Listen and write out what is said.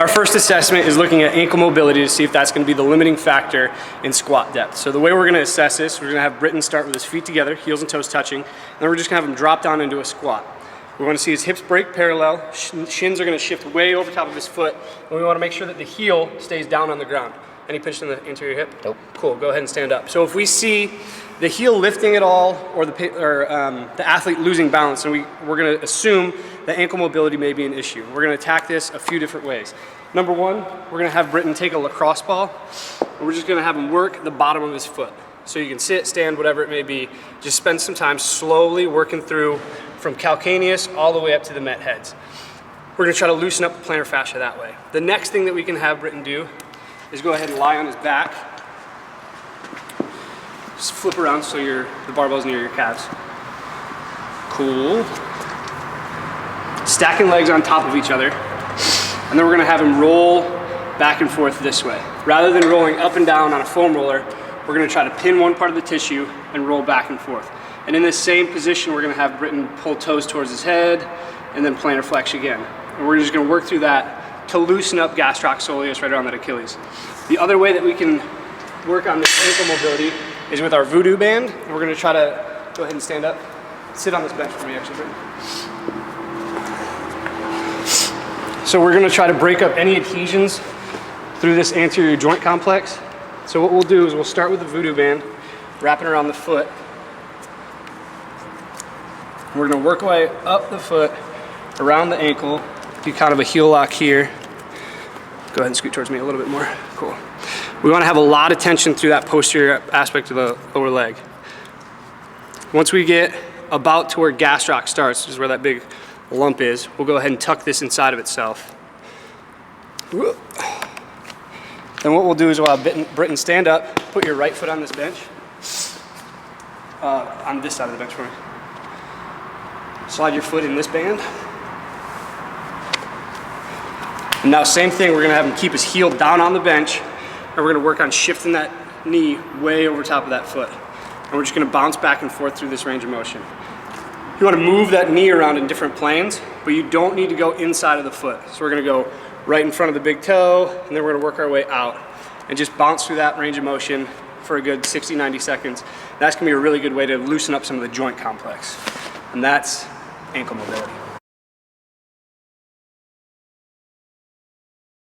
Our first assessment is looking at ankle mobility to see if that's going to be the limiting factor in squat depth. So the way we're going to assess this, we're going to have Britton start with his feet together, heels and toes touching, and then we're just going to have him drop down into a squat. We want to see his hips break parallel, shins are going to shift way over top of his foot, and we want to make sure that the heel stays down on the ground. Any pinch in the anterior hip? Nope. Cool, go ahead and stand up. So if we see the heel lifting at all or the athlete losing balance, and we're going to assume that ankle mobility may be an issue. We're going to attack this a few different ways. Number one, we're going to have Britton take a lacrosse ball, and we're just going to have him work the bottom of his foot. So you can sit, stand, whatever it may be. Just spend some time slowly working through from calcaneus all the way up to the met heads. We're going to try to loosen up the plantar fascia that way. The next thing that we can have Britton do is go ahead and lie on his back. Just flip around so the barbell's near your calves. Cool. Stacking legs on top of each other. And then we're gonna have him roll back and forth this way. Rather than rolling up and down on a foam roller, we're gonna try to pin one part of the tissue and roll back and forth. And in this same position, we're gonna have Britton pull toes towards his head and then plantar flex again. And we're just gonna work through that to loosen up gastroc-soleus right around that Achilles. The other way that we can work on this ankle mobility is with our voodoo band. And we're gonna try to go ahead and stand up. Sit on this bench for me, actually, Britton. So we're gonna try to break up any adhesions through this anterior joint complex. So what we'll do is we'll start with the voodoo band, wrapping around the foot. We're gonna work our way up the foot, around the ankle, do kind of a heel lock here. Go ahead and scoot towards me a little bit more. Cool. We wanna have a lot of tension through that posterior aspect of the lower leg. Once we get about to where gastroc starts, which is where that big lump is, we'll go ahead and tuck this inside of itself. Then what we'll do is we'll have Britton stand up, put your right foot on this bench, on this side of the bench for me. Slide your foot in this band. And now same thing, we're gonna have him keep his heel down on the bench, and we're gonna work on shifting that knee way over top of that foot. And we're just gonna bounce back and forth through this range of motion. You wanna move that knee around in different planes, but you don't need to go inside of the foot. So we're gonna go right in front of the big toe, and then we're gonna work our way out and just bounce through that range of motion for a good 60, 90 seconds. That's gonna be a really good way to loosen up some of the joint complex. And that's ankle mobility.